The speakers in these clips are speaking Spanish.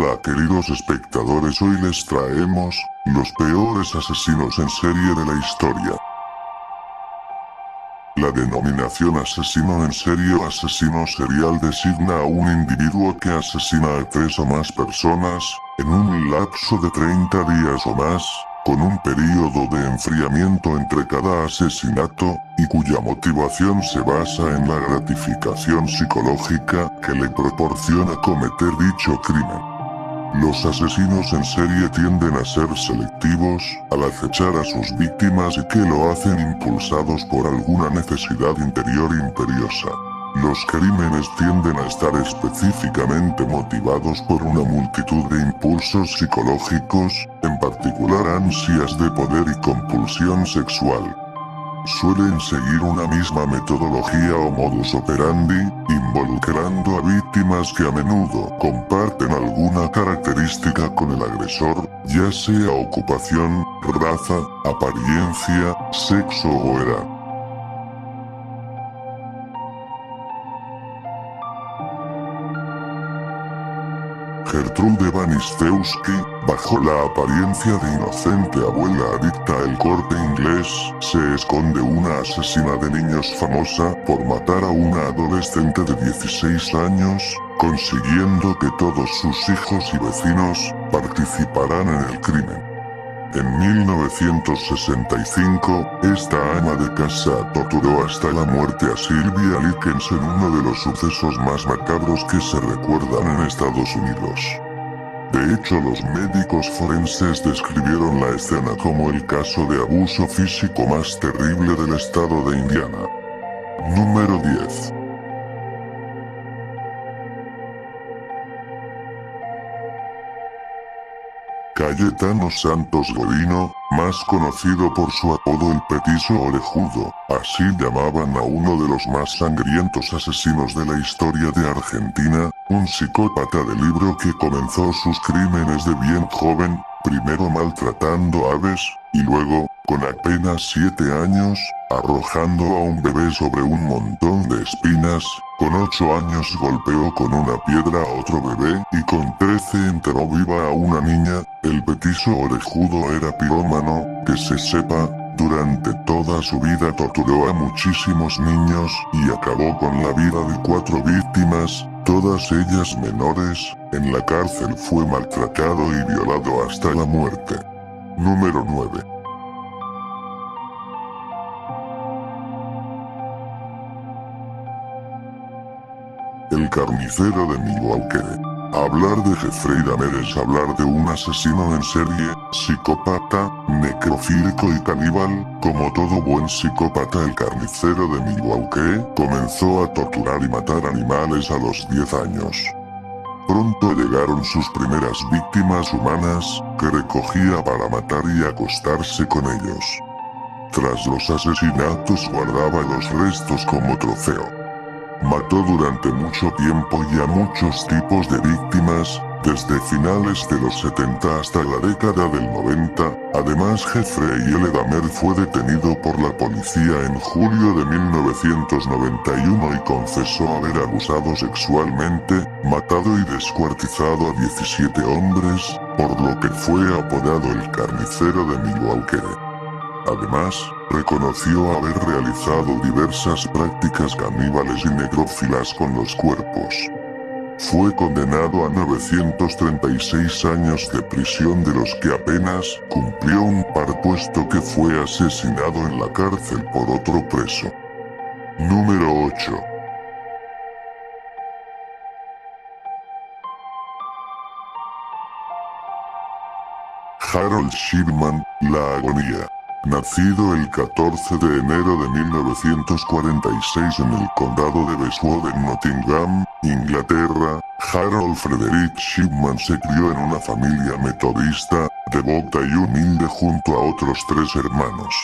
Hola queridos espectadores, hoy les traemos los peores asesinos en serie de la historia. La denominación asesino en serie o asesino serial designa a un individuo que asesina a 3 o más personas, en un lapso de 30 días o más, con un periodo de enfriamiento entre cada asesinato, y cuya motivación se basa en la gratificación psicológica que le proporciona cometer dicho crimen. Los asesinos en serie tienden a ser selectivos al acechar a sus víctimas y que lo hacen impulsados por alguna necesidad interior imperiosa. Los crímenes tienden a estar específicamente motivados por una multitud de impulsos psicológicos, en particular ansias de poder y compulsión sexual. Suelen seguir una misma metodología o modus operandi, involucrando a víctimas que a menudo comparten alguna característica con el agresor, ya sea ocupación, raza, apariencia, sexo o edad. Gertrude Banistewski, bajo la apariencia de inocente abuela adicta al Corte Inglés, se esconde una asesina de niños famosa por matar a una adolescente de 16 años, consiguiendo que todos sus hijos y vecinos participaran en el crimen. En 1965, esta ama de casa torturó hasta la muerte a Sylvia Likens en uno de los sucesos más macabros que se recuerdan en Estados Unidos. De hecho, los médicos forenses describieron la escena como el caso de abuso físico más terrible del estado de Indiana. Número 10. Cayetano Santos Godino, más conocido por su apodo el Petiso Orejudo, así llamaban a uno de los más sangrientos asesinos de la historia de Argentina, un psicópata de libro que comenzó sus crímenes de bien joven, primero maltratando aves, y luego, con apenas 7 años, arrojando a un bebé sobre un montón de espinas. Con 8 años golpeó con una piedra a otro bebé, y con 13 enterró viva a una niña. El Petiso Orejudo era pirómano, que se sepa, durante toda su vida torturó a muchísimos niños, y acabó con la vida de 4 víctimas, todas ellas menores. En la cárcel fue maltratado y violado hasta la muerte. Número 9. El carnicero de Milwaukee. Hablar de Jeffrey Dahmer es hablar de un asesino en serie, psicópata, necrofílico y caníbal. Como todo buen psicópata, el carnicero de Milwaukee comenzó a torturar y matar animales a los 10 años. Pronto llegaron sus primeras víctimas humanas, que recogía para matar y acostarse con ellos. Tras los asesinatos guardaba los restos como trofeo. Mató durante mucho tiempo y a muchos tipos de víctimas, desde finales de los 70 hasta la década del 90. Además, Jeffrey L. Dahmer fue detenido por la policía en julio de 1991 y confesó haber abusado sexualmente, matado y descuartizado a 17 hombres, por lo que fue apodado el carnicero de Milwaukee. Además, reconoció haber realizado diversas prácticas caníbales y necrófilas con los cuerpos. Fue condenado a 936 años de prisión, de los que apenas cumplió un par, puesto que fue asesinado en la cárcel por otro preso. Número 8. Harold Shipman, la agonía. Nacido el 14 de enero de 1946 en el condado de Bestwood en Nottingham, Inglaterra, Harold Frederick Shipman se crió en una familia metodista, devota y humilde junto a otros 3 hermanos.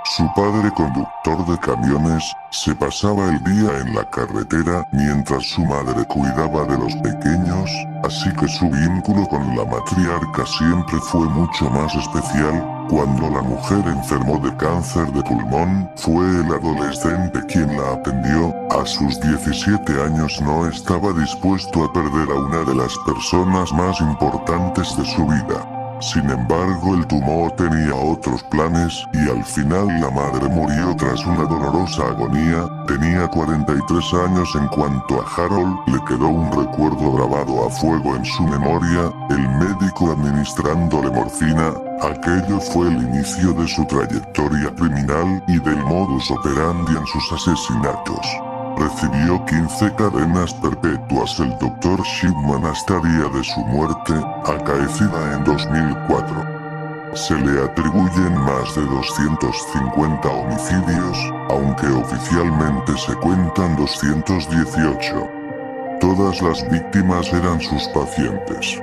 Su padre, conductor de camiones, se pasaba el día en la carretera mientras su madre cuidaba de los pequeños, así que su vínculo con la matriarca siempre fue mucho más especial. Cuando la mujer enfermó de cáncer de pulmón, fue el adolescente quien la atendió. A sus 17 años no estaba dispuesto a perder a una de las personas más importantes de su vida. Sin embargo, el tumor tenía otros planes, y al final la madre murió tras una dolorosa agonía. Tenía 43 años. En cuanto a Harold, le quedó un recuerdo grabado a fuego en su memoria: el médico administrándole morfina. Aquello fue el inicio de su trayectoria criminal y del modus operandi en sus asesinatos. Recibió 15 cadenas perpetuas el Dr. Shipman hasta día de su muerte, acaecida en 2004. Se le atribuyen más de 250 homicidios, aunque oficialmente se cuentan 218. Todas las víctimas eran sus pacientes.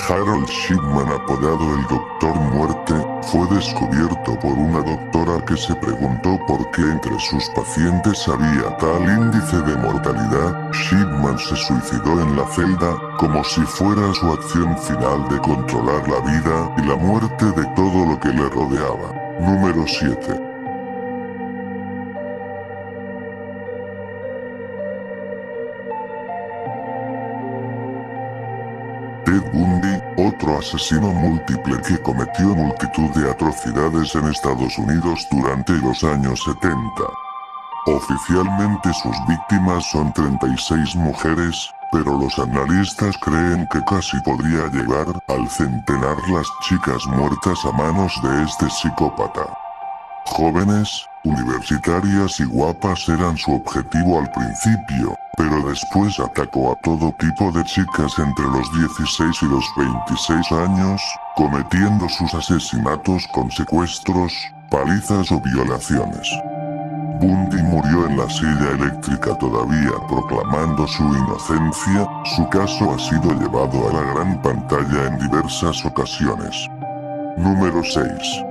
Harold Shipman, apodado el Doctor Muerte, fue descubierto por una doctora que se preguntó por qué entre sus pacientes había tal índice de mortalidad. Shipman se suicidó en la celda, como si fuera su acción final de controlar la vida y la muerte de todo lo que le rodeaba. Número 7. Ted Bundy, otro asesino múltiple que cometió multitud de atrocidades en Estados Unidos durante los años 70. Oficialmente sus víctimas son 36 mujeres, pero los analistas creen que casi podría llegar al centenar las chicas muertas a manos de este psicópata. Jóvenes, universitarias y guapas eran su objetivo al principio, pero después atacó a todo tipo de chicas entre los 16 y los 26 años, cometiendo sus asesinatos con secuestros, palizas o violaciones. Bundy murió en la silla eléctrica todavía proclamando su inocencia. Su caso ha sido llevado a la gran pantalla en diversas ocasiones. Número 6.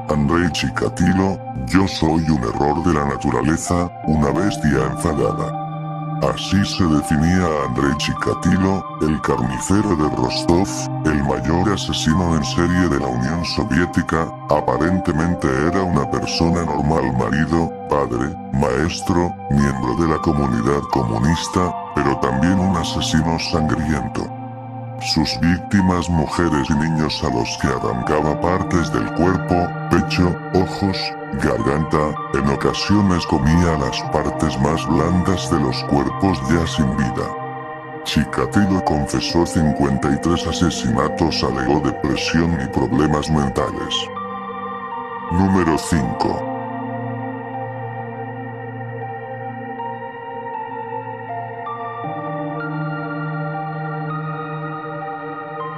Andrei Chikatilo, yo soy un error de la naturaleza, una bestia enfadada. Así se definía a Andrei Chikatilo, el carnicero de Rostov, el mayor asesino en serie de la Unión Soviética. Aparentemente era una persona normal: marido, padre, maestro, miembro de la comunidad comunista, pero también un asesino sangriento. Sus víctimas, mujeres y niños a los que arrancaba partes del cuerpo, pecho, ojos, garganta. En ocasiones comía las partes más blandas de los cuerpos ya sin vida. Chikatilo confesó 53 asesinatos, alegó depresión y problemas mentales. Número 5.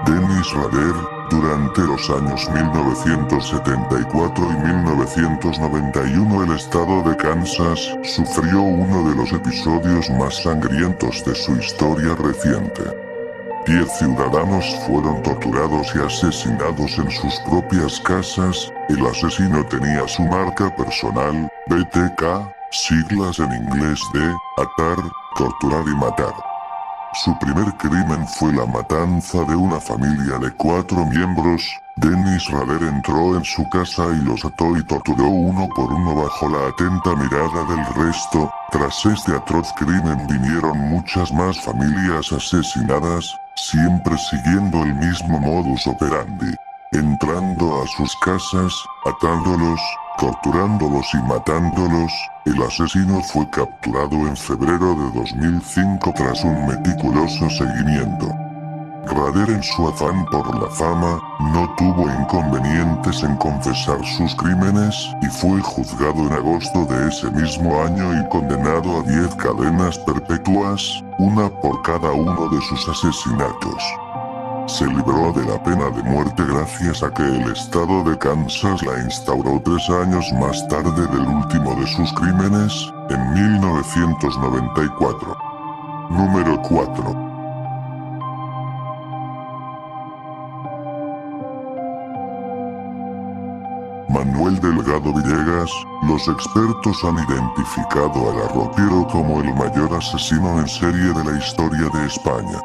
Dennis Rader, durante los años 1974 y 1991 el estado de Kansas sufrió uno de los episodios más sangrientos de su historia reciente. 10 ciudadanos fueron torturados y asesinados en sus propias casas. El asesino tenía su marca personal, BTK, siglas en inglés de atar, torturar y matar. Su primer crimen fue la matanza de una familia de 4 miembros. Dennis Rader entró en su casa y los ató y torturó uno por uno bajo la atenta mirada del resto. Tras este atroz crimen vinieron muchas más familias asesinadas, siempre siguiendo el mismo modus operandi. Entrando a sus casas, atándolos, torturándolos y matándolos. El asesino fue capturado en febrero de 2005 tras un meticuloso seguimiento. Rader, en su afán por la fama, no tuvo inconvenientes en confesar sus crímenes y fue juzgado en agosto de ese mismo año y condenado a 10 cadenas perpetuas, una por cada uno de sus asesinatos. Se libró de la pena de muerte gracias a que el estado de Kansas la instauró 3 años más tarde del último de sus crímenes, en 1994. Número 4. Manuel Delgado Villegas, los expertos han identificado al arropiero como el mayor asesino en serie de la historia de España.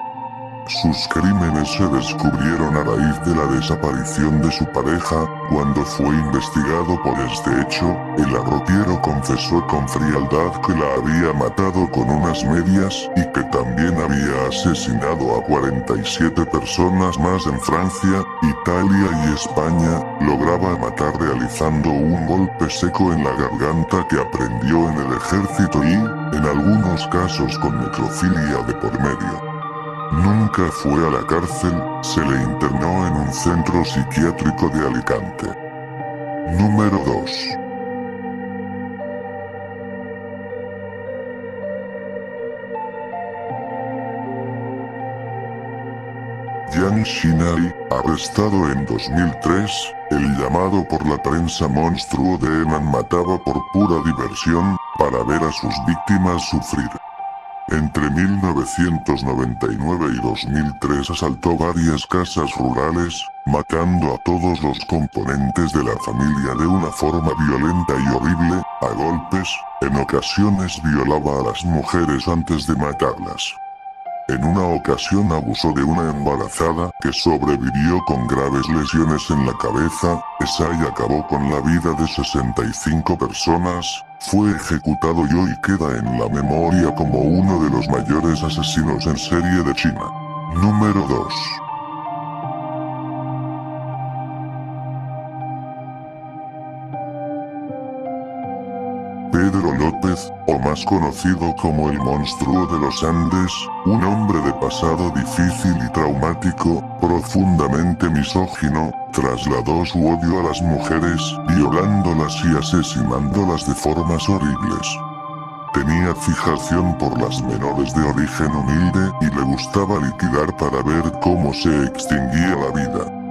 Sus crímenes se descubrieron a raíz de la desaparición de su pareja. Cuando fue investigado por este hecho, el arropiero confesó con frialdad que la había matado con unas medias y que también había asesinado a 47 personas más en Francia, Italia y España. Lograba matar realizando un golpe seco en la garganta que aprendió en el ejército y, en algunos casos con necrofilia de por medio. Nunca fue a la cárcel, se le internó en un centro psiquiátrico de Alicante. Número 2. Jiang Xinai, arrestado en 2003, el llamado por la prensa monstruo de Henan mataba por pura diversión, para ver a sus víctimas sufrir. Entre 1999 y 2003 asaltó varias casas rurales, matando a todos los componentes de la familia de una forma violenta y horrible, a golpes. En ocasiones violaba a las mujeres antes de matarlas. En una ocasión abusó de una embarazada que sobrevivió con graves lesiones en la cabeza. Esa y acabó con la vida de 65 personas. Fue ejecutado y hoy queda en la memoria como uno de los mayores asesinos en serie de China. Número 2. Pedro López, o más conocido como el monstruo de los Andes, un hombre de pasado difícil y traumático, profundamente misógino, trasladó su odio a las mujeres, violándolas y asesinándolas de formas horribles. Tenía fijación por las menores de origen humilde y le gustaba liquidar para ver cómo se extinguía la vida.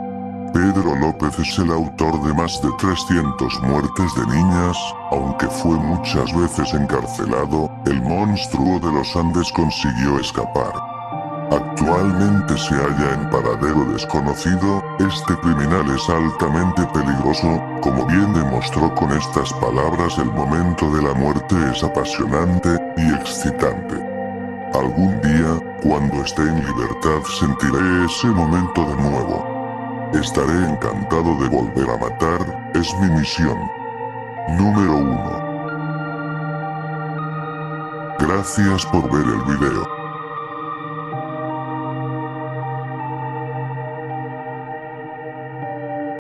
Pedro López es el autor de más de 300 muertes de niñas. Aunque fue muchas veces encarcelado, el monstruo de los Andes consiguió escapar. Actualmente se halla en paradero desconocido. Este criminal es altamente peligroso. Como bien demostró con estas palabras, el momento de la muerte es apasionante y excitante. Algún día, cuando esté en libertad, sentiré ese momento de nuevo. Estaré encantado de volver a matar, es mi misión. Número 1. Gracias por ver el video.